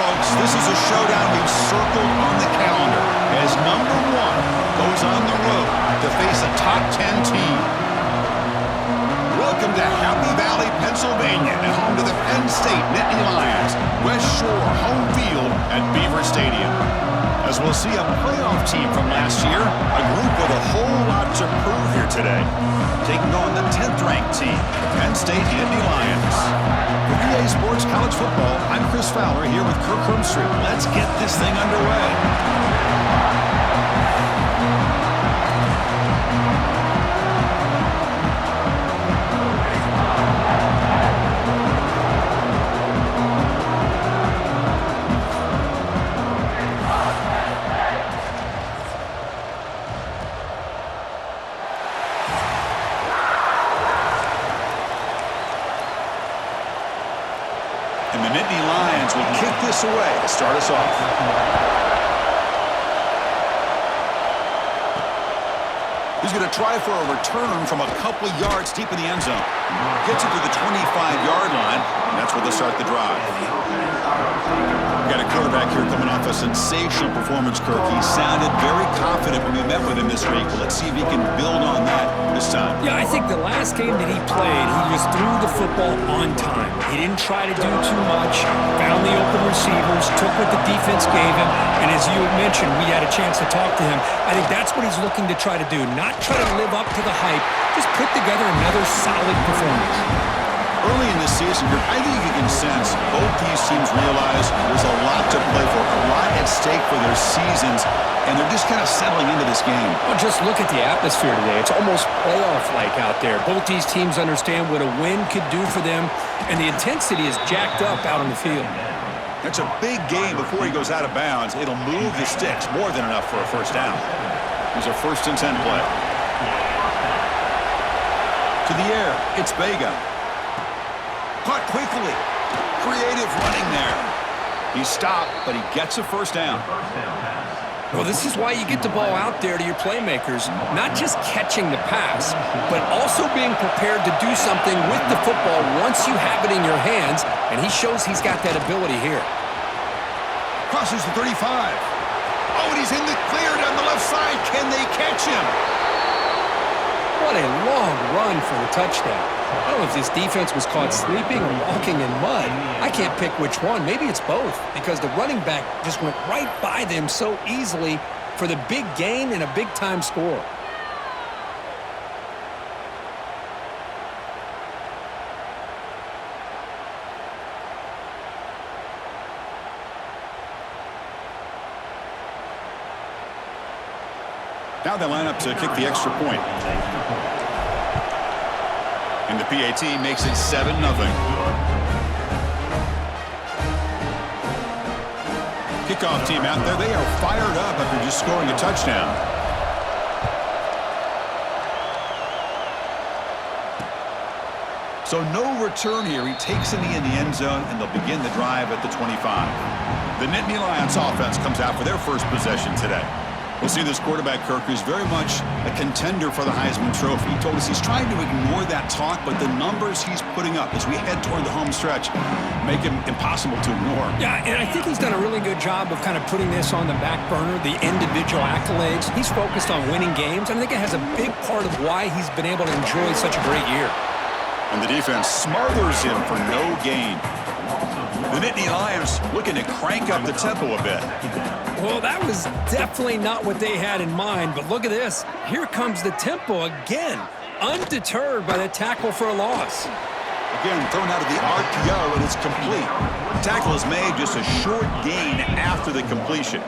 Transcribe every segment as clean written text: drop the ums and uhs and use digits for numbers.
folks. This is a showdown we've circled on the calendar as number 1 goes on the road to face a top 10 team. Welcome to Happy Valley, Pennsylvania, and home to the Penn State Nittany Lions, West Shore home field at Beaver Stadium. As we'll see a playoff team from last year, a group with a whole lot to prove here today. Taking on the 10th-ranked team, Penn State Nittany Lions. For EA Sports College Football, I'm Chris Fowler here with Kirk Hermstreet. Let's get this thing underway. And the Nittany Lions will kick this away to start us off. He's going to try for a return from a couple of yards deep in the end zone. Gets it to the 25-yard line, and that's where they start the drive. We've got a quarterback here coming off a sensational performance, Kirk. He sounded very confident when we met with him this week. Let's see if he can build on that this time. Yeah, I think the last game that he played, he just threw the football on time. He didn't try to do too much, found the open receivers, took what the defense gave him, and as you mentioned, we had a chance to talk to him. I think that's what he's looking to try to do, not try to live up to the hype, just put together another solid performance. Early in this season, I think you can sense both these teams realize there's a lot to play for, a lot at stake for their seasons, and they're just kind of settling into this game. Well, just look at the atmosphere today. It's almost playoff-like out there. Both these teams understand what a win could do for them, and the intensity is jacked up out on the field. That's a big game before he goes out of bounds. It'll move the sticks more than enough for a first down. Here's a 1st and 10 play. To the air, it's Vega. Caught quickly. Creative running there. He stopped, but he gets a first down. Well, this is why you get the ball out there to your playmakers, not just catching the pass, but also being prepared to do something with the football once you have it in your hands, and he shows he's got that ability here. Crosses the 35. Oh, and he's in the clear down the left side. Can they catch him? What a long run for the touchdown. I don't know if this defense was caught sleeping or walking in mud. I can't pick which one. Maybe it's both, because the running back just went right by them so easily for the big gain and a big-time score. Now they line up to kick the extra point. And the PAT makes it 7-0. Kickoff team out there. They are fired up after just scoring a touchdown. So no return here. He takes a knee in the end zone, and they'll begin the drive at the 25. The Nittany Lions offense comes out for their first possession today. We'll see this quarterback, Kirk, who's very much a contender for the Heisman Trophy. He told us he's trying to ignore that talk, but the numbers he's putting up as we head toward the home stretch make him impossible to ignore. Yeah, and I think he's done a really good job of kind of putting this on the back burner, the individual accolades. He's focused on winning games, and I think it has a big part of why he's been able to enjoy such a great year. And the defense smothers him for no gain. The Nittany Lions looking to crank up the tempo a bit. Well, that was definitely not what they had in mind, but look at this. Here comes the tempo again, undeterred by the tackle for a loss. Again, thrown out of the RPO, and it's complete. The tackle is made, just a short gain after the completion.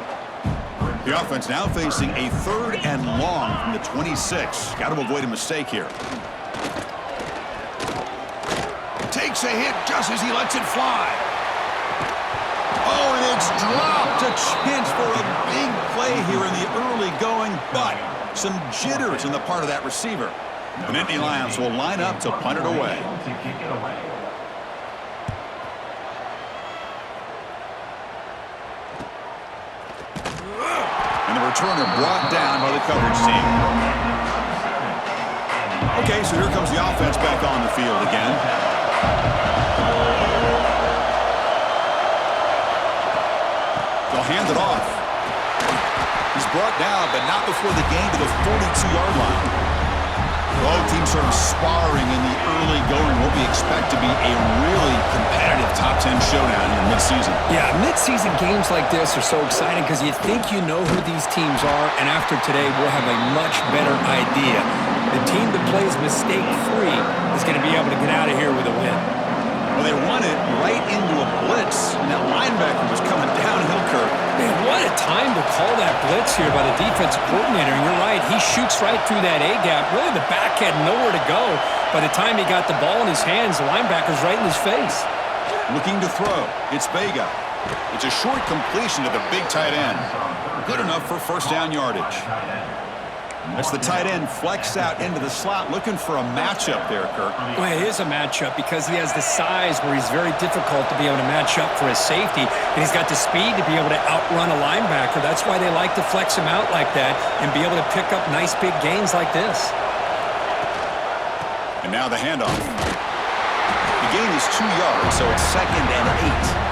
The offense now facing a 3rd and long from the 26. Got to avoid a mistake here. Takes a hit just as he lets it fly. Oh, and it's dropped. A chance for a big play here in the early going, but some jitters on the part of that receiver. The Nittany Lions will line up to punt it away. And the returner brought down by the coverage team. Okay, so here comes the offense back on the field again. brought down, but not before the gain to the 42-yard line. Both teams sort of sparring in the early going, what we expect to be a really competitive top 10 showdown in mid-season. Yeah, mid-season games like this are so exciting because you think you know who these teams are, and after today, we'll have a much better idea. The team that plays mistake-free is going to be able to get out of here with a win. Well, they won it right into a blitz, and that linebacker was coming downhill, Kirk. Man, what a time to call that blitz here by the defensive coordinator. And you're right, he shoots right through that A-gap. Really, the back had nowhere to go. By the time he got the ball in his hands, the linebacker's right in his face. Looking to throw. It's Vega. It's a short completion to the big tight end. Good enough for first down yardage. As the tight end flex out into the slot, looking for a matchup there, Kirk. Well, it is a matchup because he has the size where he's very difficult to be able to match up for his safety, and he's got the speed to be able to outrun a linebacker. That's why they like to flex him out like that and be able to pick up nice big gains like this. And now the handoff. The gain is 2 yards, so it's 2nd and 8.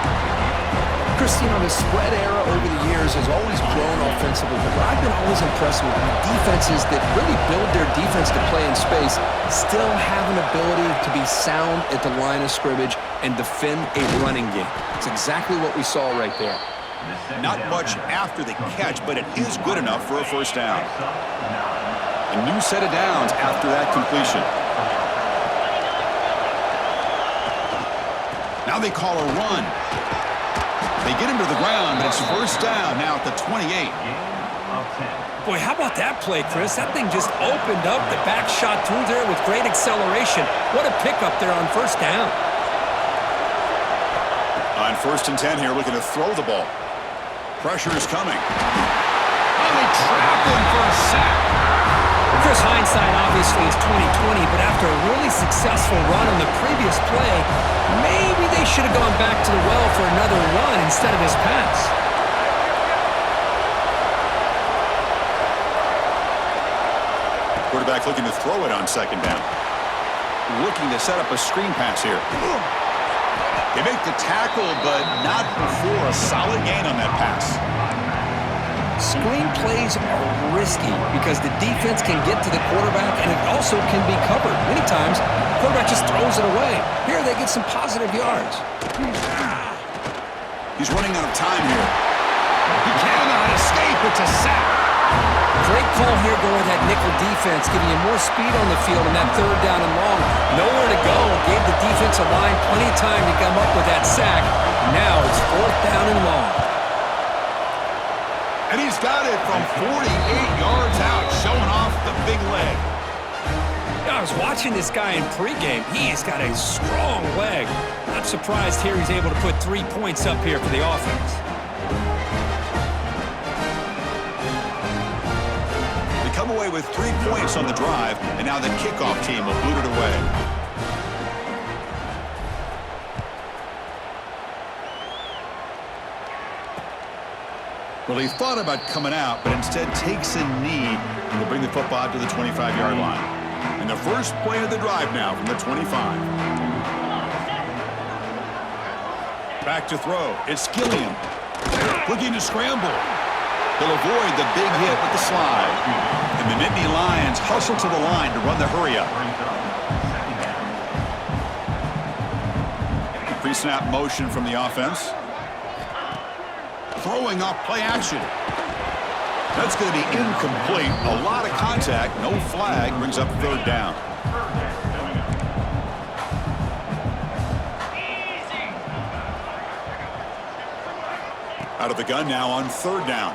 Christine, the spread era over the years has always grown offensively, but what I've been always impressed with defenses that really build their defense to play in space still have an ability to be sound at the line of scrimmage and defend a running game. It's exactly what we saw right there. Not much after the catch, but it is good enough for a first down. A new set of downs after that completion. Now they call a run. They get him to the ground, but it's first down now at the 28. Boy, how about that play, Chris? That thing just opened up. The back shot through there with great acceleration. What a pickup there on first down. On 1st and 10 here, looking to throw the ball. Pressure is coming. Oh, they trap him for a sack. Chris, hindsight obviously is 20/20, but after a really successful run on the previous play, maybe they should have gone back to the well for another run instead of his pass. Quarterback looking to throw it on 2nd down. Looking to set up a screen pass here. They make the tackle, but not before a solid gain on that pass. Screen plays are risky because the defense can get to the quarterback and it also can be covered. Many times, the quarterback just throws it away. Here they get some positive yards. He's running out of time here. He cannot escape. It's a sack. Great call here going with that nickel defense, giving you more speed on the field in that 3rd down and long. Nowhere to go. Gave the defensive line plenty of time to come up with that sack. Now it's 4th down and long. And he's got it from 48 yards out, showing off the big leg. I was watching this guy in pregame. He has got a strong leg. Not surprised here he's able to put 3 points up here for the offense. They come away with 3 points on the drive, and now the kickoff team will boot it away. Well, he thought about coming out, but instead takes a knee to bring the football out to the 25-yard line. And the first play of the drive now from the 25. Back to throw. It's Gilliam. Looking to scramble. He'll avoid the big hit with the slide. And the Nittany Lions hustle to the line to run the hurry-up. Pre-snap motion from the offense. Throwing off play action. That's going to be incomplete. A lot of contact. No flag. Brings up 3rd down. Out of the gun now on 3rd down.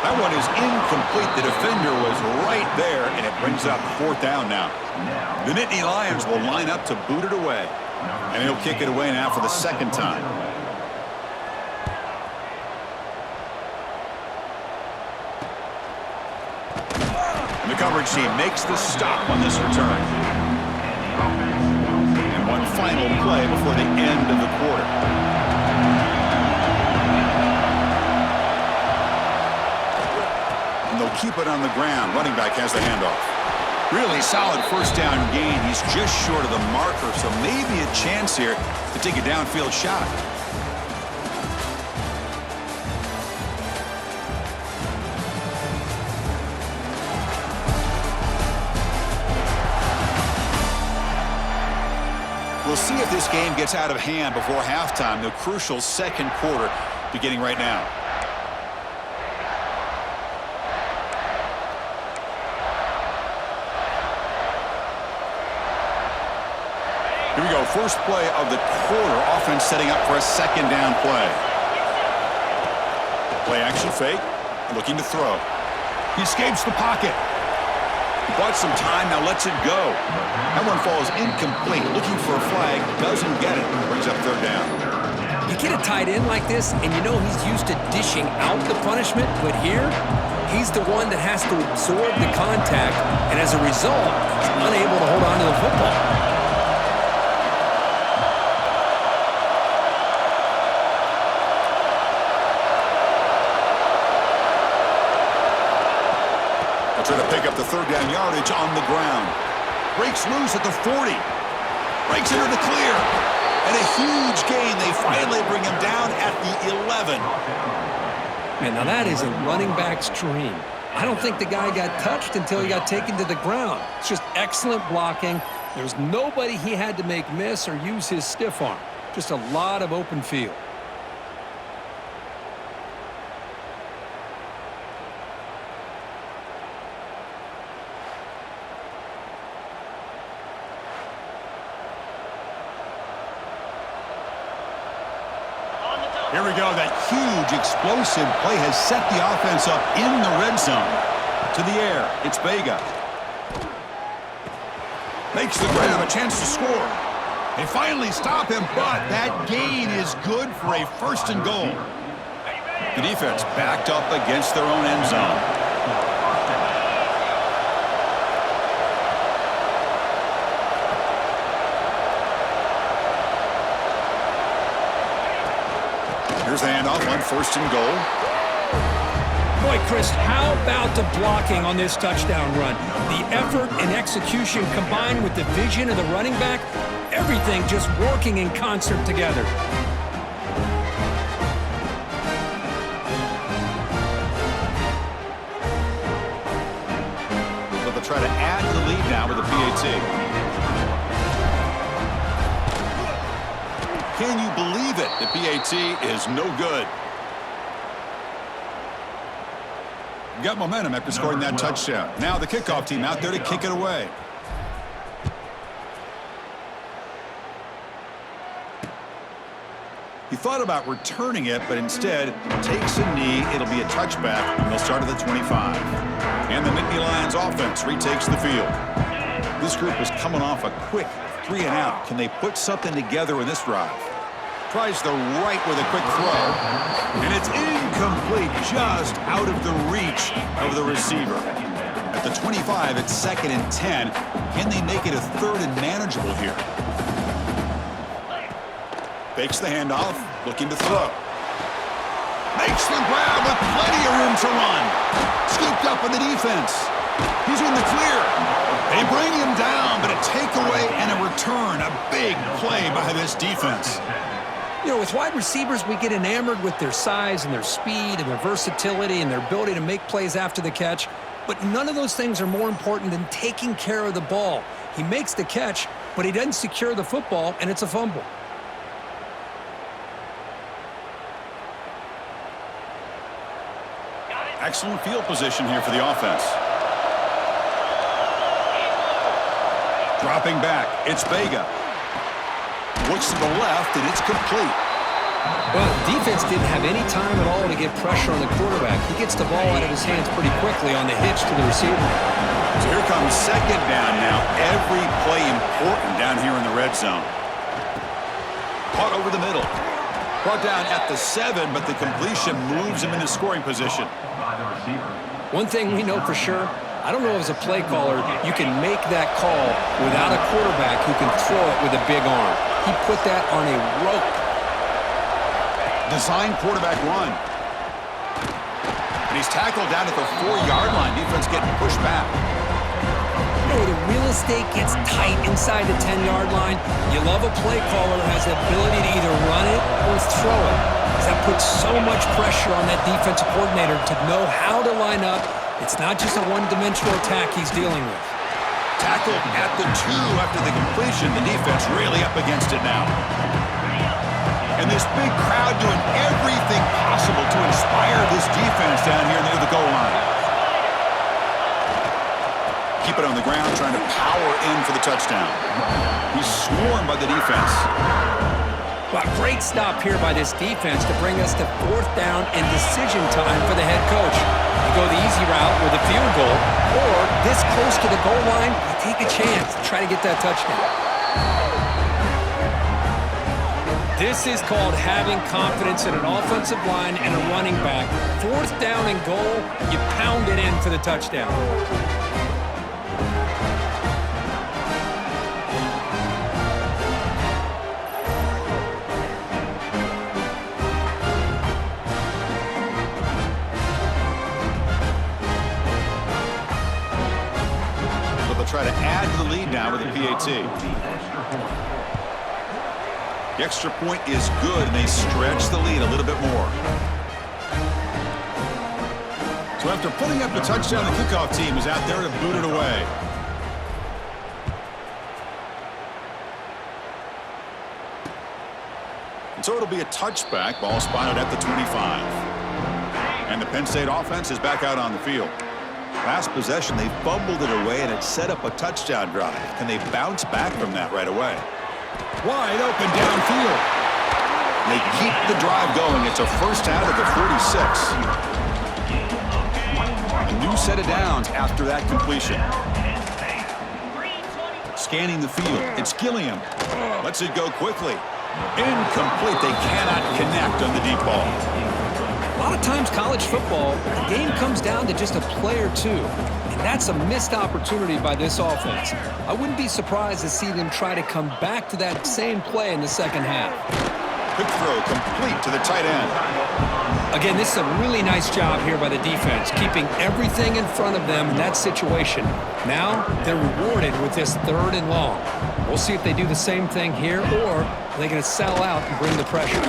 That one is incomplete. The defender was right there, and it brings up 4th down now. The Nittany Lions will line up to boot it away. And he'll kick it away now for the 2nd time. The coverage team makes the stop on this return. And one final play before the end of the quarter. And they'll keep it on the ground. Running back has the handoff. Really solid first down gain. He's just short of the marker, so maybe a chance here to take a downfield shot. We'll see if this game gets out of hand before halftime, the crucial second quarter beginning right now. Here we go, first play of the quarter. Offense setting up for a second down play. Play action fake, looking to throw. He escapes the pocket. He bought some time, now lets it go. That one falls incomplete. Looking for a flag, doesn't get it. Brings up third down. You get a tight end like this, and you know he's used to dishing out the punishment, but here, he's the one that has to absorb the contact, and as a result, he's unable to hold on to the football. Try to pick up the third down yardage on the ground. Breaks loose at the 40. Breaks into the clear. And a huge gain. They finally bring him down at the 11. Man, now that is a running back's dream. I don't think the guy got touched until he got taken to the ground. It's just excellent blocking. There's nobody he had to make miss or use his stiff arm. Just a lot of open field. Here we go. That huge, explosive play has set the offense up in the red zone. To the air, it's Vega. Makes the grab, a chance to score. They finally stop him, but that gain is good for a first and goal. The defense backed up against their own end zone. Here's the handoff on first and goal. Boy, Chris, how about the blocking on this touchdown run? The effort and execution combined with the vision of the running back, everything just working in concert together. So they'll try to add to the lead now with a PAT. Can you believe it? The PAT is no good. Got momentum after scoring that touchdown. Now the kickoff team out there to kick it away. He thought about returning it, but instead takes a knee. It'll be a touchback, and they'll start at the 25. And the Nittany Lions offense retakes the field. This group is coming off a quick 3-and-out. Can they put something together in this drive? Tries the right with a quick throw. And it's incomplete, just out of the reach of the receiver. At the 25, it's 2nd and 10. Can they make it a 3rd and manageable here? Fakes the handoff, looking to throw. Makes the grab with plenty of room to run. Scooped up in the defense. He's in the clear. They bring him down, but a takeaway and a return. A big play by this defense. You know, with wide receivers, we get enamored with their size and their speed and their versatility and their ability to make plays after the catch, but none of those things are more important than taking care of the ball. He makes the catch, but he doesn't secure the football, and it's a fumble. Excellent field position here for the offense. Dropping back, it's Vega. Looks to the left, and it's complete. Well, the defense didn't have any time at all to get pressure on the quarterback. He gets the ball out of his hands pretty quickly on the hitch to the receiver. So here comes second down now. Every play important down here in the red zone. Caught over the middle. Brought down at the 7, but the completion moves him into scoring position. One thing we know for sure, I don't know as a play caller, you can make that call without a quarterback who can throw it with a big arm. He put that on a rope. Design quarterback run. And he's tackled down at the 4-yard line. Defense getting pushed back. You know, the real estate gets tight inside the 10-yard line. You love a play caller who has the ability to either run it or throw it, because that puts so much pressure on that defensive coordinator to know how to line up. It's not just a one-dimensional attack he's dealing with. Tackled at the 2 after the completion. The defense really up against it now. And this big crowd doing everything possible to inspire this defense down here near the goal line. Keep it on the ground, trying to power in for the touchdown. He's swarmed by the defense. Well, great stop here by this defense to bring us to 4th down and decision time for the head coach. You go the easy route with a field goal, or this close to the goal line, you take a chance to try to get that touchdown. This is called having confidence in an offensive line and a running back. 4th down and goal, you pound it in for the touchdown. Try to add to the lead now with a PAT. The extra point is good, and they stretch the lead a little bit more. So after putting up the touchdown, the kickoff team is out there to boot it away. And so it'll be a touchback, ball spotted at the 25. And the Penn State offense is back out on the field. Last possession, they fumbled it away, and it set up a touchdown drive. Can they bounce back from that right away? Wide open downfield. They keep the drive going. It's a first out of the 46. A new set of downs after that completion. Scanning the field. It's Gilliam. Lets it go quickly. Incomplete. They cannot connect on the deep ball. A lot of times college football, the game comes down to just a play or two, and that's a missed opportunity by this offense. I wouldn't be surprised to see them try to come back to that same play in the second half. Quick throw complete to the tight end. Again, this is a really nice job here by the defense, keeping everything in front of them in that situation. Now they're rewarded with this 3rd and long. We'll see if they do the same thing here, or are they going to sell out and bring the pressure.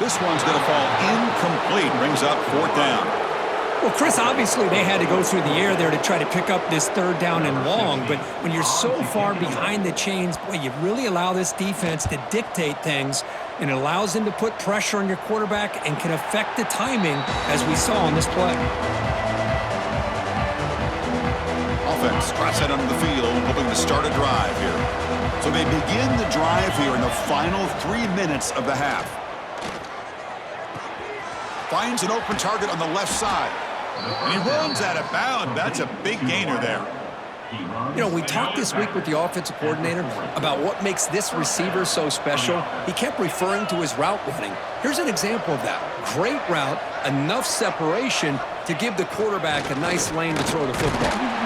This one's going to fall incomplete. Brings up 4th down. Well, Chris, obviously they had to go through the air there to try to pick up this 3rd down and long, but when you're so far behind the chains, boy, you really allow this defense to dictate things, and it allows them to put pressure on your quarterback and can affect the timing, as we saw on this play. Offense tries that under the field, hoping to start a drive here. So they begin the drive here in the final 3 minutes of the half. Finds an open target on the left side. And he runs out of bounds. That's a big gainer there. You know, we talked this week with the offensive coordinator about what makes this receiver so special. He kept referring to his route running. Here's an example of that. Great route, enough separation to give the quarterback a nice lane to throw the football.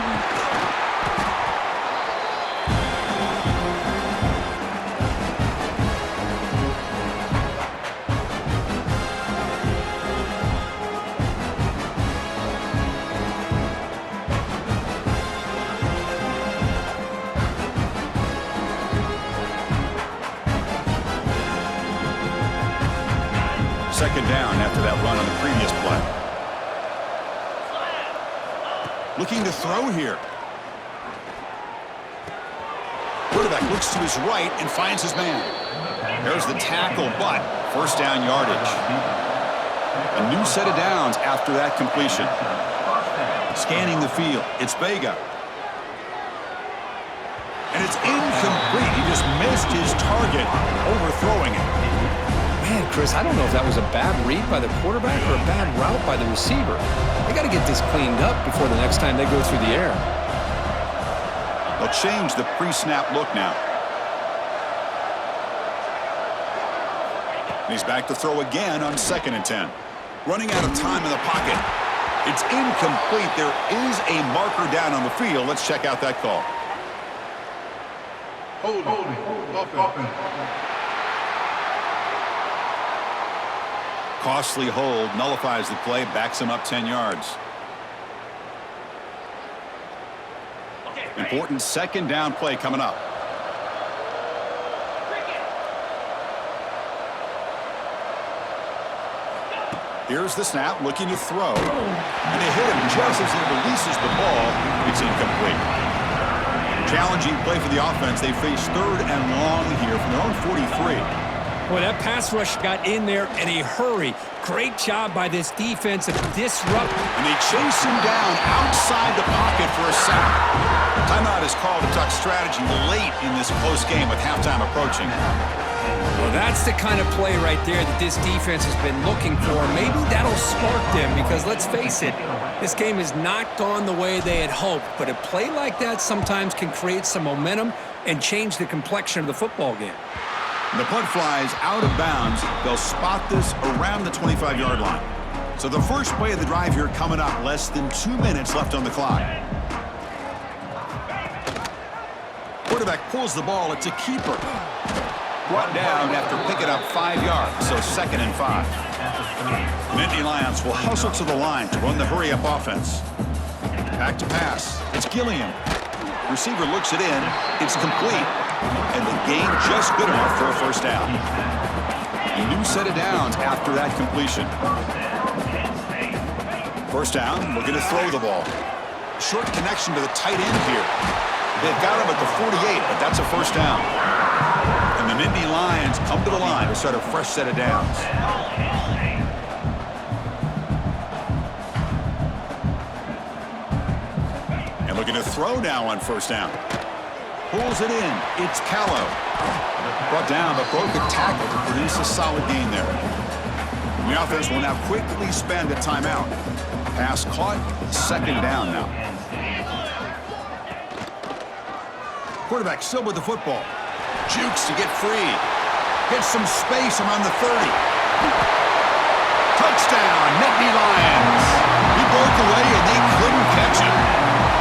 Second down after that run on the previous play. Looking to throw here. Quarterback looks to his right and finds his man. There's the tackle, but first down yardage. A new set of downs after that completion. Scanning the field. It's Vega. And it's incomplete. He just missed his target, overthrowing it. Man, Chris, I don't know if that was a bad read by the quarterback or a bad route by the receiver. They got to get this cleaned up before the next time they go through the air. They'll change the pre-snap look now. And he's back to throw again on 2nd and 10. Running out of time in the pocket. It's incomplete. There is a marker down on the field. Let's check out that call. Holding. Costly hold, nullifies the play, backs him up 10 yards. Important second down play coming up. Here's the snap, looking to throw. And they hit him just as he releases the ball. It's incomplete. challenging play for the offense. They face 3rd and long here from their own 43. Boy, that pass rush got in there in a hurry. Great job by this defense of disrupt. And they chase him down outside the pocket for a sack. Timeout is called to talk strategy late in this close game with halftime approaching. Well, that's the kind of play right there that this defense has been looking for. Maybe that'll spark them because, let's face it, this game has not gone the way they had hoped. But a play like that sometimes can create some momentum and change the complexion of the football game. The punt flies out of bounds. They'll spot this around the 25-yard line. So the first play of the drive here coming up, less than 2 minutes left on the clock. Quarterback pulls the ball. It's a keeper. Brought down after picking up 5 yards, so 2nd and 5. The Nittany Lions will hustle to the line to run the hurry-up offense. Back to pass. It's Gilliam. Receiver looks it in. It's complete. And the gain just good enough for a first down. A new set of downs after that completion. First down, we're going to throw the ball. Short connection to the tight end here. They've got him at the 48, but that's a first down. And the Nittany Lions come to the line to start a fresh set of downs. And looking to throw now on first down. Pulls it in. It's Callow. Brought down, but broke a tackle to produce a solid gain there. And the offense will now quickly spend a timeout. Pass caught. 2nd down now. Quarterback still with the football. Jukes to get free. Gets some space around the 30. Touchdown, Nittany Lions. He broke away and they couldn't catch him.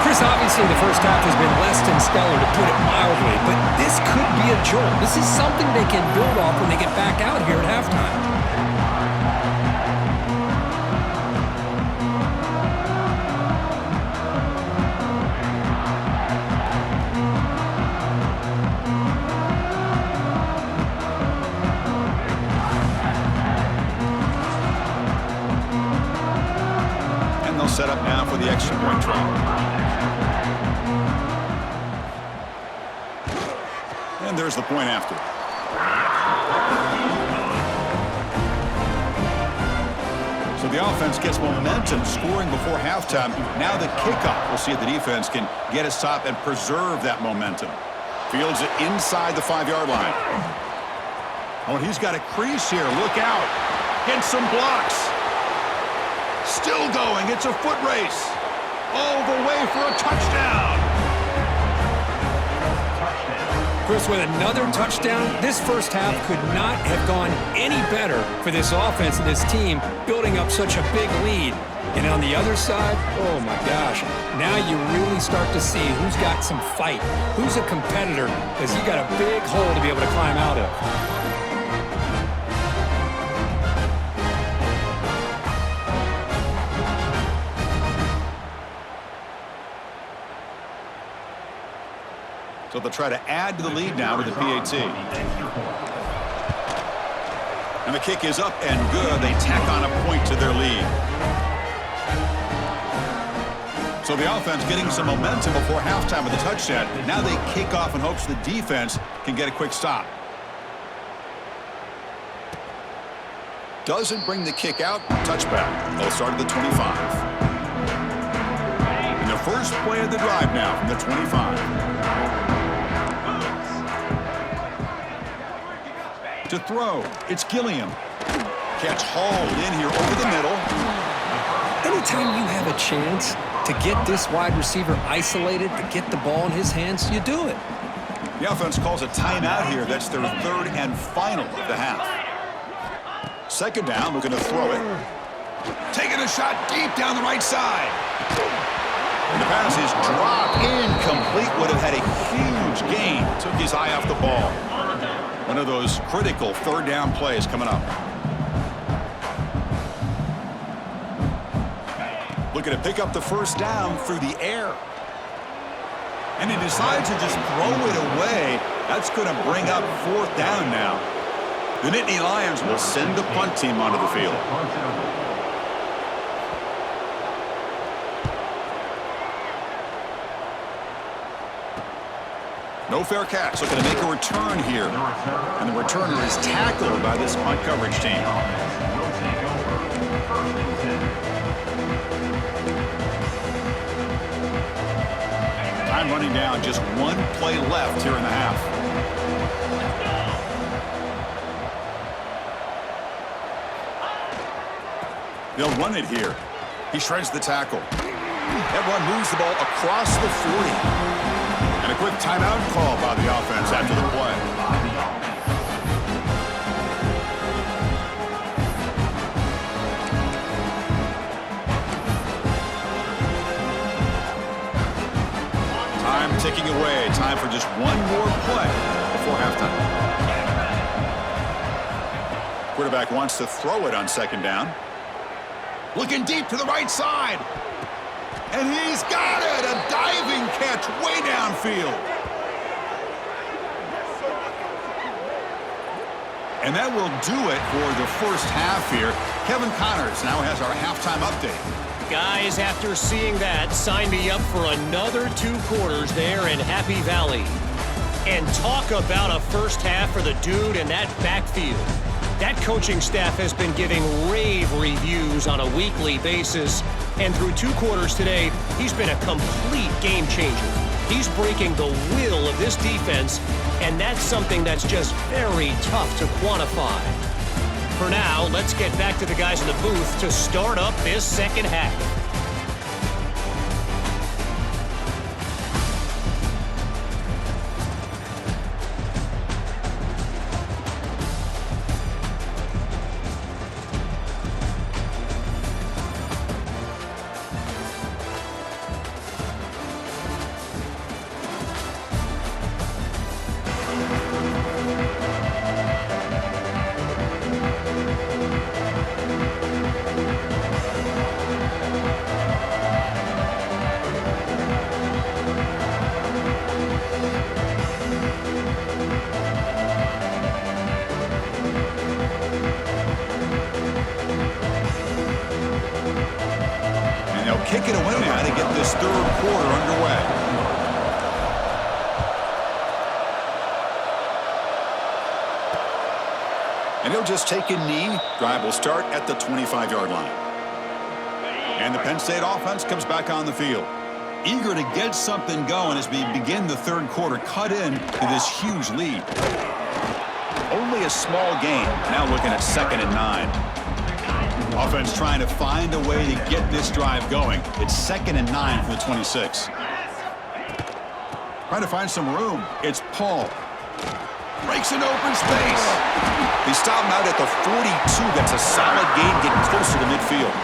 Chris, obviously the first half has been less than stellar, to put it mildly, but this could be a jolt. This is something they can build off when they get back out here at halftime. And they'll set up now for the extra point try. And there's the point after. So the offense gets momentum, scoring before halftime. Now the kickoff. We'll see if the defense can get a stop and preserve that momentum. Fields it inside the 5-yard line. Oh, and he's got a crease here. Look out. Gets some blocks. Still going. It's a foot race. All the way for a touchdown. Chris, with another touchdown, this first half could not have gone any better for this offense and this team, building up such a big lead. And on the other side, oh my gosh, now you really start to see who's got some fight, who's a competitor, because you got a big hole to be able to climb out of. So they'll try to add to the lead now with the PAT. And the kick is up and good. They tack on a point to their lead. So the offense getting some momentum before halftime with a touchdown. Now they kick off in hopes the defense can get a quick stop. Doesn't bring the kick out. Touchback. They'll start at the 25. And the first play of the drive now from the 25. To throw, it's Gilliam. Catch hauled in here over the middle. Anytime you have a chance to get this wide receiver isolated, to get the ball in his hands, you do it. The offense calls a timeout here. That's their 3rd and final of the half. 2nd down, looking to throw it. Taking a shot deep down the right side. And the pass is dropped incomplete. Would have had a huge gain. Took his eye off the ball. One of those critical 3rd down plays coming up. Looking to pick up the first down through the air. And he decides to just throw it away. That's going to bring up 4th down now. The Nittany Lions will send the punt team onto the field. No fair catch. Looking to make a return here. And the returner is tackled by this punt coverage team. Time running down. Just one play left here in the half. They'll run it here. He shreds the tackle. That run moves the ball across the 40. And a quick timeout call by the offense after the play. Time ticking away. Time for just one more play before halftime. Quarterback wants to throw it on second down. Looking deep to the right side. And he's got it! A diving catch way downfield. And that will do it for the first half here. Kevin Connors now has our halftime update. Guys, after seeing that, sign me up for another 2 quarters there in Happy Valley. And talk about a first half for the dude in that backfield. That coaching staff has been giving rave reviews on a weekly basis. And through 2 quarters today, he's been a complete game changer. He's breaking the will of this defense, and that's something that's just very tough to quantify. For now, let's get back to the guys in the booth to start up this second half. Kick it away now to get this third quarter underway. And he'll just take a knee. Drive will start at the 25-yard line. And the Penn State offense comes back on the field. Eager to get something going as we begin the third quarter, cut in to this huge lead. Only a small gain. Now looking at 2nd and 9. Offense trying to find a way to get this drive going. It's 2nd and 9 from the 26. Trying to find some room. It's Paul. Breaks an open space. They stop him out at the 42. That's a solid gain, getting closer to midfield.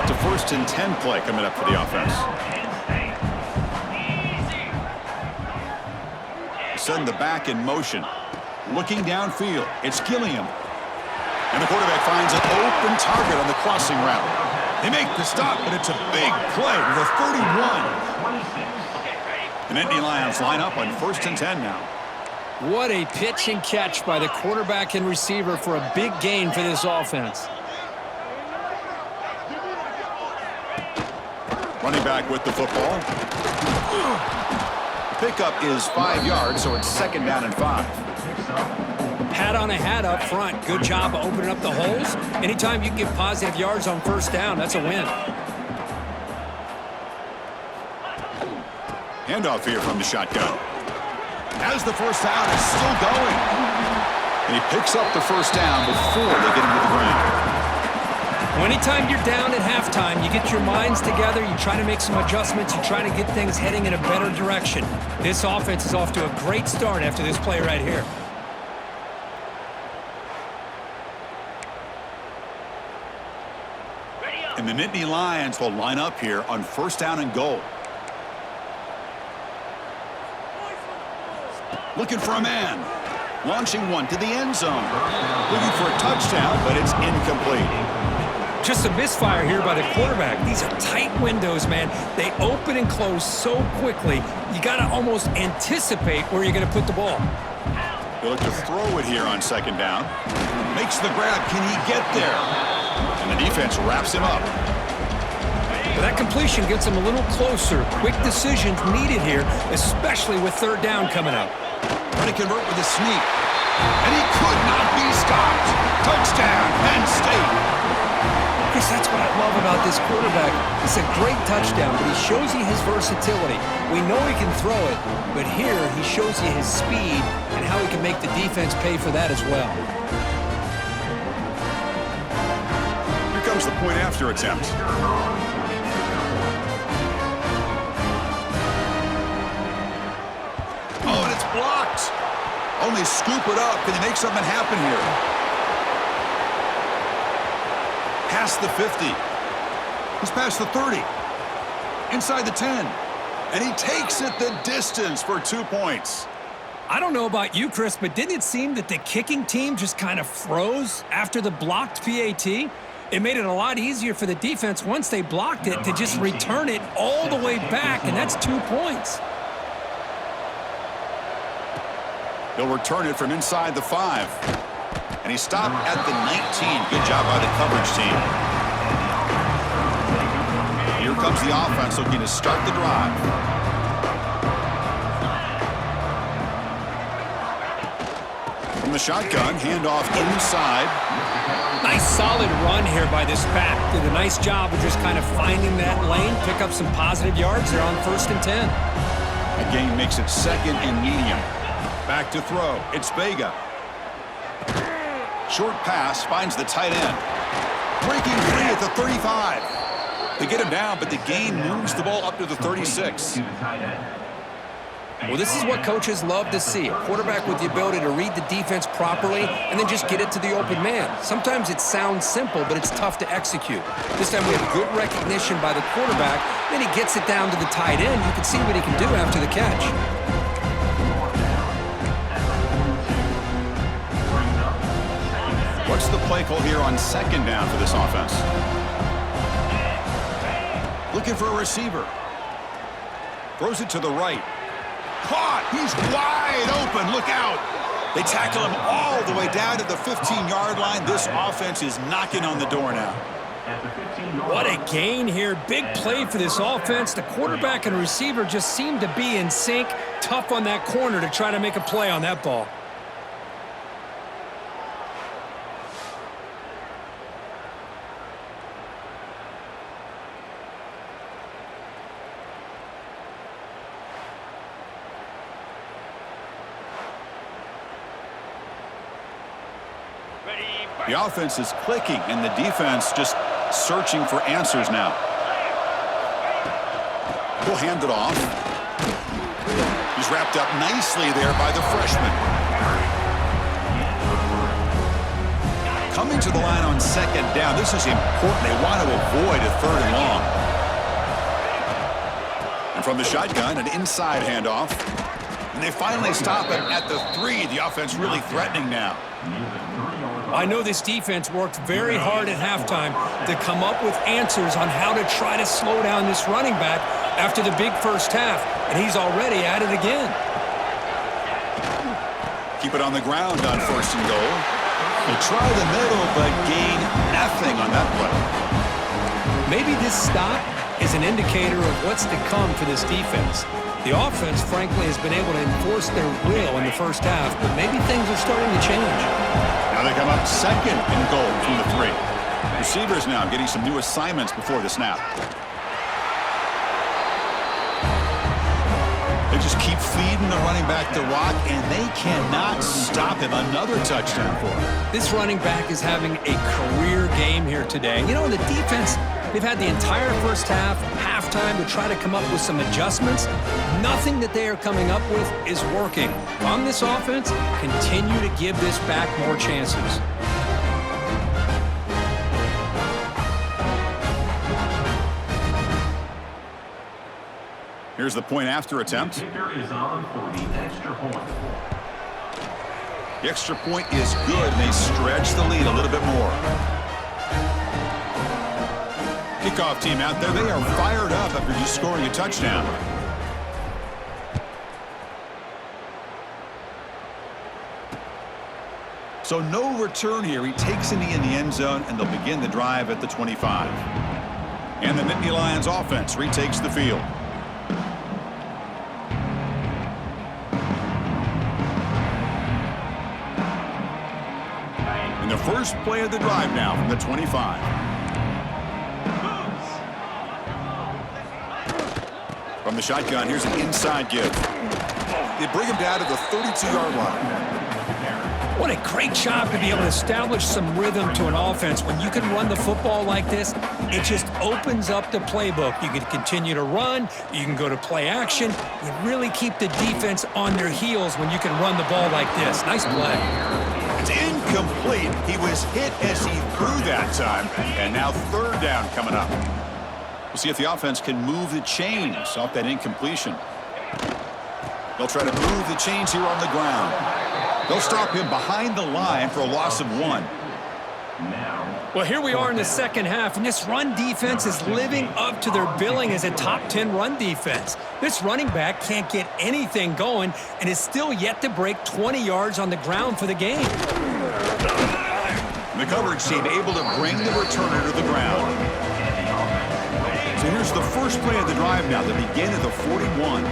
It's a 1st and 10 play coming up for the offense. Send the back in motion. Looking downfield. It's Gilliam. And the quarterback finds an open target on the crossing route. They make the stop, but it's a big play to the 31. The Nittany Lions line up on 1st and 10 now. What a pitch and catch by the quarterback and receiver for a big gain for this offense. Running back with the football. Pickup is 5 yards, so it's 2nd down and 5. Hat on a hat up front. Good job of opening up the holes. Anytime you can get positive yards on 1st down, that's a win. Handoff here from the shotgun. As the first down is still going. And he picks up the 1st down before they get him to the ground. Anytime you're down at halftime, you get your minds together, you try to make some adjustments, you try to get things heading in a better direction. This offense is off to a great start after this play right here. And the Nittany Lions will line up here on 1st down and goal. Looking for a man. Launching one to the end zone. Looking for a touchdown, but it's incomplete. Just a misfire here by the quarterback. These are tight windows, man. They open and close so quickly. You got to almost anticipate where you're going to put the ball. They look to throw it here on 2nd down. Makes the grab. Can he get there? And the defense wraps him up. But that completion gets him a little closer. Quick decisions needed here, especially with third down coming up. Trying to convert with a sneak. And he could not be stopped. Touchdown, Penn State. Chris, that's what I love about this quarterback. It's a great touchdown, but he shows you his versatility. We know he can throw it, but here he shows you his speed and how he can make the defense pay for that as well. Here comes the point after attempt. Oh, and it's blocked. Only scoop it up. Can he make something happen here? Past the 50. He's past the 30. Inside the 10. And he takes it the distance for 2 points. I don't know about you, Chris, but didn't it seem that the kicking team just kind of froze after the blocked PAT? It made it a lot easier for the defense once they blocked it to just return it all the way back, and that's 2 points. He'll return it from inside the 5. And he stopped at the 19. Good job by the coverage team. Here comes the offense looking to start the drive. From the shotgun, handoff inside. Nice solid run here by this back. Did a nice job of just kind of finding that lane, pick up some positive yards there on 1st and 10. The gain makes it 2nd and medium. Back to throw. It's Vega. Short pass finds the tight end. Breaking free at the 35. They get him down, but the gain moves the ball up to the 36. Well, this is what coaches love to see. A quarterback with the ability to read the defense properly and then just get it to the open man. Sometimes it sounds simple, but it's tough to execute. This time we have good recognition by the quarterback. Then he gets it down to the tight end. You can see what he can do after the catch. What's the play call here on 2nd down for this offense? Looking for a receiver. Throws it to the right. Caught! He's wide open. Look out! They tackle him all the way down to the 15-yard line. This offense is knocking on the door now. What a gain here. Big play for this offense. The quarterback and receiver just seem to be in sync. Tough on that corner to try to make a play on that ball. The offense is clicking, and the defense just searching for answers now. We'll hand it off. He's wrapped up nicely there by the freshman. Coming to the line on 2nd down. This is important. They want to avoid a 3rd and long. And from the shotgun, an inside handoff. And they finally stop it at the 3. The offense really threatening now. I know this defense worked very hard at halftime to come up with answers on how to try to slow down this running back after the big first half, and he's already at it again. Keep it on the ground on 1st and goal. They try the middle, but gain nothing on that play. Maybe this stop is an indicator of what's to come for this defense. The offense, frankly, has been able to enforce their will in the first half, but maybe things are starting to change. Now they come up 2nd and goal from the 3. Receivers now getting some new assignments before the snap. They just keep feeding the running back the rock, and they cannot stop him. Another touchdown for him. This running back is having a career game here today. You know, the defense, they've had the entire first half, halftime, to try to come up with some adjustments. Nothing that they are coming up with is working. On this offense, continue to give this back more chances. Here's the point after attempt. The extra point is good, and they stretch the lead a little bit more. Kickoff team out there, they are fired up after just scoring a touchdown. So no return here. He takes it in the end zone, and they'll begin the drive at the 25. And the Nittany Lions offense retakes the field. And the first play of the drive now from the 25. From the shotgun, here's an inside give. They bring him down to the 32-yard line. What a great job to be able to establish some rhythm to an offense. When you can run the football like this, it just opens up the playbook. You can continue to run. You can go to play action. You really keep the defense on their heels when you can run the ball like this. Nice play. It's incomplete. He was hit as he threw that time. And now third down coming up. We'll see if the offense can move the chains off that incompletion. They'll try to move the chains here on the ground. They'll stop him behind the line for a loss of 1. Well, here we are in the second half, and this run defense is living up to their billing as a top 10 run defense. This running back can't get anything going and is still yet to break 20 yards on the ground for the game. The coverage team able to bring the returner to the ground. So here's the first play of the drive now. They begin at the 41.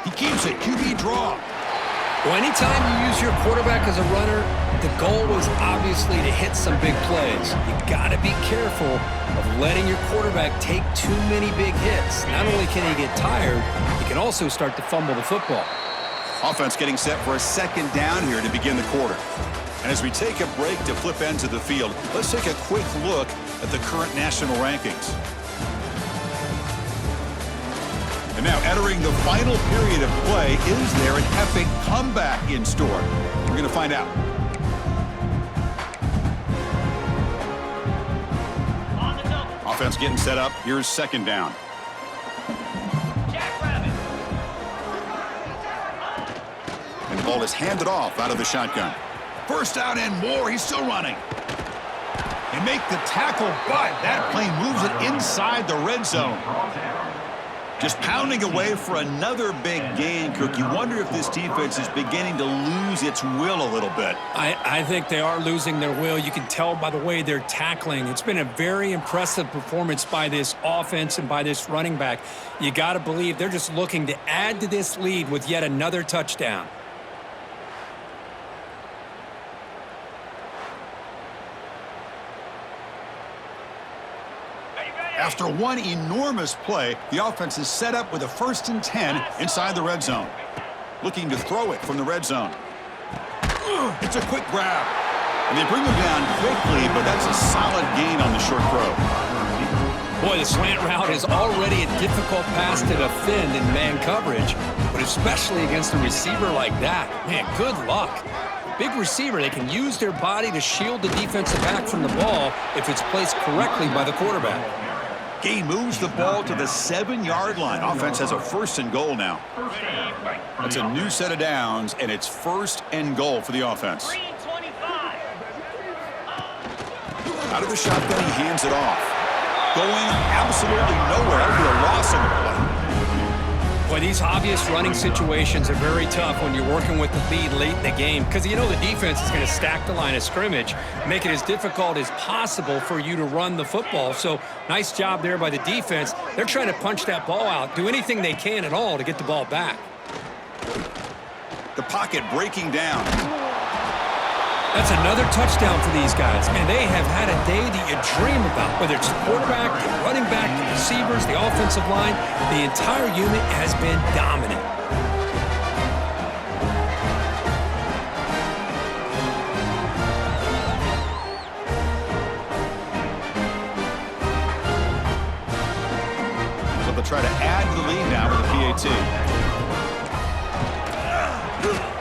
He keeps it. QB draw. Well, anytime you use your quarterback as a runner, the goal is obviously to hit some big plays. You got to be careful of letting your quarterback take too many big hits. Not only can he get tired, he can also start to fumble the football. Offense getting set for a second down here to begin the quarter. And as we take a break to flip ends of the field, let's take a quick look at the current national rankings. And now entering the final period of play, is there an epic comeback in store? We're going to find out. Offense getting set up. Here's second down. And the ball is handed off out of the shotgun. First down and more. He's still running. And make the tackle, but that play moves it inside the red zone. Just pounding away for another big gain, Cook. You wonder if this defense is beginning to lose its will a little bit. I think they are losing their will. You can tell by the way they're tackling. It's been a very impressive performance by this offense and by this running back. You got to believe they're just looking to add to this lead with yet another touchdown. After one enormous play, the offense is set up with a 1st and 10 inside the red zone. Looking to throw it from the red zone. It's a quick grab. And they bring him down quickly, but that's a solid gain on the short throw. Boy, the slant route is already a difficult pass to defend in man coverage, but especially against a receiver like that. Man, good luck. Big receiver, they can use their body to shield the defensive back from the ball if it's placed correctly by the quarterback. Gain moves the ball to the 7-yard line. Offense has a 1st and goal now. That's a new set of downs, and it's 1st and goal for the offense. Out of the shotgun, he hands it off. Going absolutely nowhere. It'll be a loss on the play. Boy, these obvious running situations are very tough when you're working with the lead late in the game because you know the defense is going to stack the line of scrimmage, make it as difficult as possible for you to run the football. So nice job there by the defense. They're trying to punch that ball out, do anything they can at all to get the ball back. The pocket breaking down. That's another touchdown for these guys. Man, they have had a day that you dream about, whether it's the quarterback, the running back, the receivers, the offensive line. The entire unit has been dominant. So they'll try to add to the lead now with a PAT.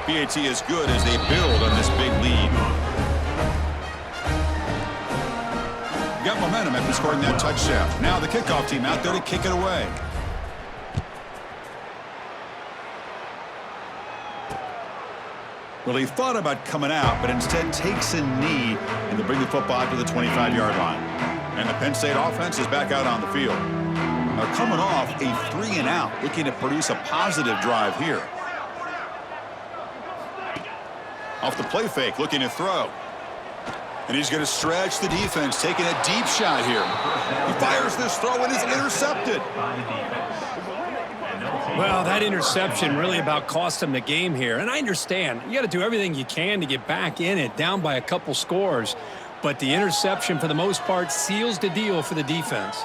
PAT is good as they build on this big lead. Got momentum after scoring that touchdown. Now the kickoff team out there to kick it away. Well, he thought about coming out, but instead takes a knee, and they bring the football out to the 25-yard line. And the Penn State offense is back out on the field. Now coming off a 3-and-out, looking to produce a positive drive here. Off the play fake, looking to throw. And he's going to stretch the defense, taking a deep shot here. He fires this throw and is intercepted. Well, that interception really about cost him the game here. And I understand. You got to do everything you can to get back in it, down by a couple scores. But the interception, for the most part, seals the deal for the defense.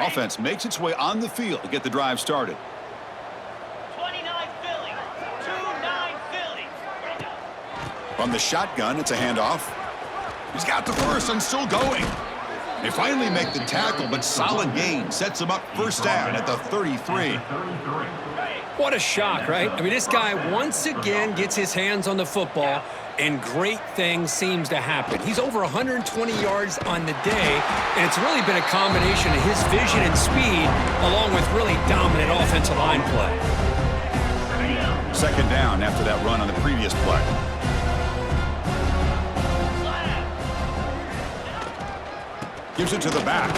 Offense makes its way on the field to get the drive started. 29 Philly. 2-9 Philly. From the shotgun, it's a handoff. He's got the first and still going. They finally make the tackle, but solid gain sets him up first down at the 33. What a shock, right? I mean, this guy once again gets his hands on the football, and great things seems to happen. He's over 120 yards on the day, and it's really been a combination of his vision and speed, along with really dominant offensive line play. Second down after that run on the previous play. Gives it to the back.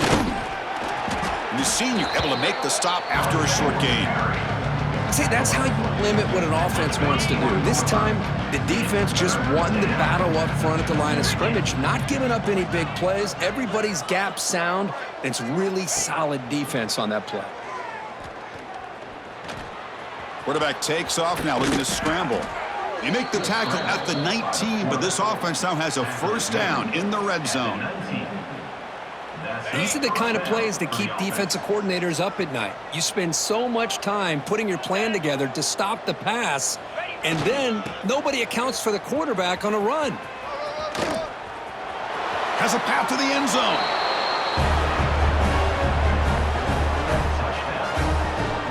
And the senior able to make the stop after a short gain. See, that's how you limit what an offense wants to do. This time, the defense just won the battle up front at the line of scrimmage, not giving up any big plays. Everybody's gap sound. It's really solid defense on that play. Quarterback takes off now, looking to scramble. They make the tackle at the 19, but this offense now has a first down in the red zone. These are the kind of plays that keep defensive coordinators up at night. You spend so much time putting your plan together to stop the pass, and then nobody accounts for the quarterback on a run. Has a path to the end zone.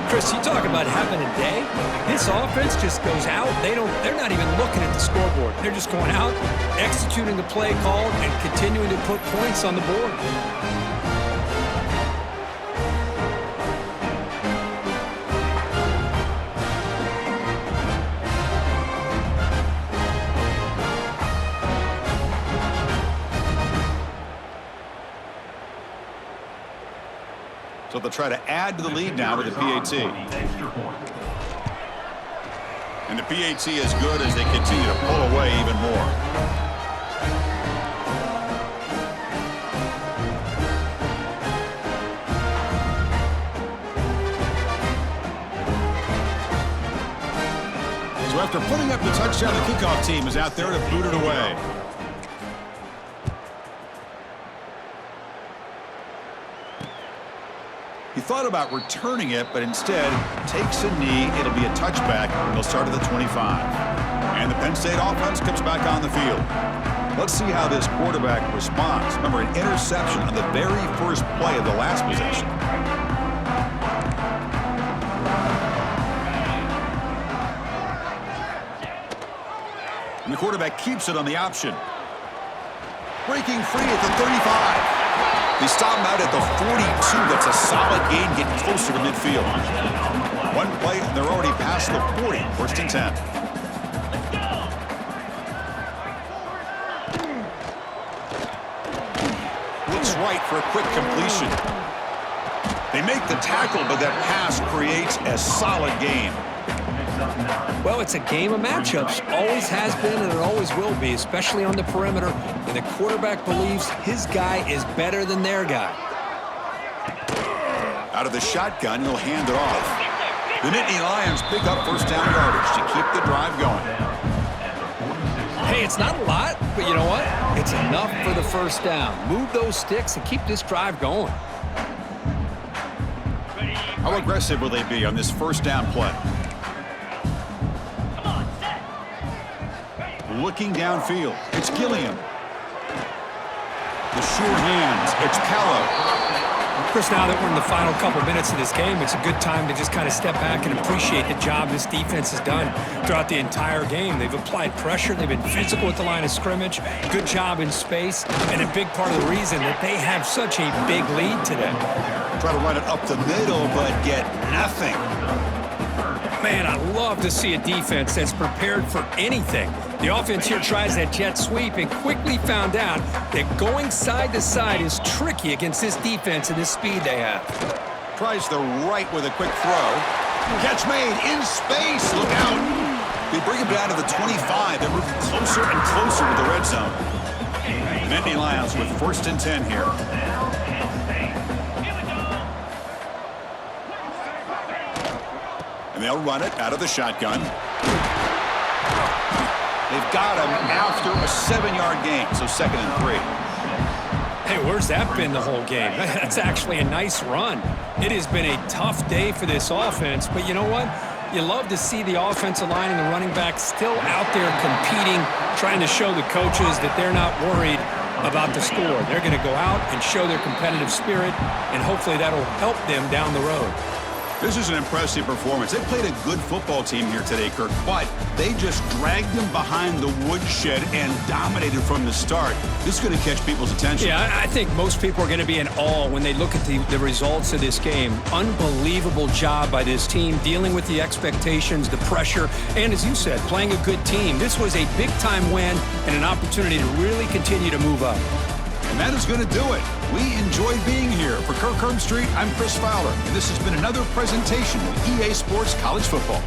Chris, you talk about having a day. This offense just goes out. They're not even looking at the scoreboard. They're just going out, executing the play call, and continuing to put points on the board. So they'll try to add to the lead now with the PAT. And the PAT is good as they continue to pull away even more. So after putting up the touchdown, the kickoff team is out there to boot it away. He thought about returning it, but instead takes a knee. It'll be a touchback, and they'll start at the 25. And the Penn State offense comes back on the field. Let's see how this quarterback responds. Remember, an interception on the very first play of the last possession. And the quarterback keeps it on the option. Breaking free at the 35. They stop him out at the 42. That's a solid gain, getting closer to midfield. One play, and they're already past the 40. First and 10. Looks right for a quick completion. They make the tackle, but that pass creates a solid gain. Well, it's a game of matchups. Always has been, and it always will be, especially on the perimeter. And the quarterback believes his guy is better than their guy. Out of the shotgun, he'll hand it off. The Nittany Lions pick up first down yardage to keep the drive going. Hey, it's not a lot, but you know what? It's enough for the first down. Move those sticks and keep this drive going. How aggressive will they be on this first down play? Looking downfield, it's Gilliam. The sure hands, it's Callow. Chris, now that we're in the final couple minutes of this game, it's a good time to just kind of step back and appreciate the job this defense has done throughout the entire game. They've applied pressure. They've been physical at the line of scrimmage. Good job in space, and a big part of the reason that they have such a big lead today. Try to run it up the middle, but get nothing. Man, I love to see a defense that's prepared for anything. The offense here tries that jet sweep and quickly found out that going side to side is tricky against this defense and this speed they have. Tries the right with a quick throw. Catch made in space. Look out. They bring him down to the 25. They're moving closer and closer to the red zone. Nittany Lions with 1st and 10 here. And they'll run it out of the shotgun. They've got him after a 7-yard gain, so 2nd and 3. Hey, where's that been the whole game? That's actually a nice run. It has been a tough day for this offense, but you know what? You love to see the offensive line and the running back still out there competing, trying to show the coaches that they're not worried about the score. They're going to go out and show their competitive spirit, and hopefully that'll help them down the road. This is an impressive performance. They played a good football team here today, Kirk, but they just dragged them behind the woodshed and dominated from the start. This is going to catch people's attention. Yeah, I think most people are going to be in awe when they look at the results of this game. Unbelievable job by this team, dealing with the expectations, the pressure, and as you said, playing a good team. This was a big-time win and an opportunity to really continue to move up. And that is going to do it. We enjoyed being here. For Kirk Herbstreit, I'm Chris Fowler, and this has been another presentation of EA Sports College Football.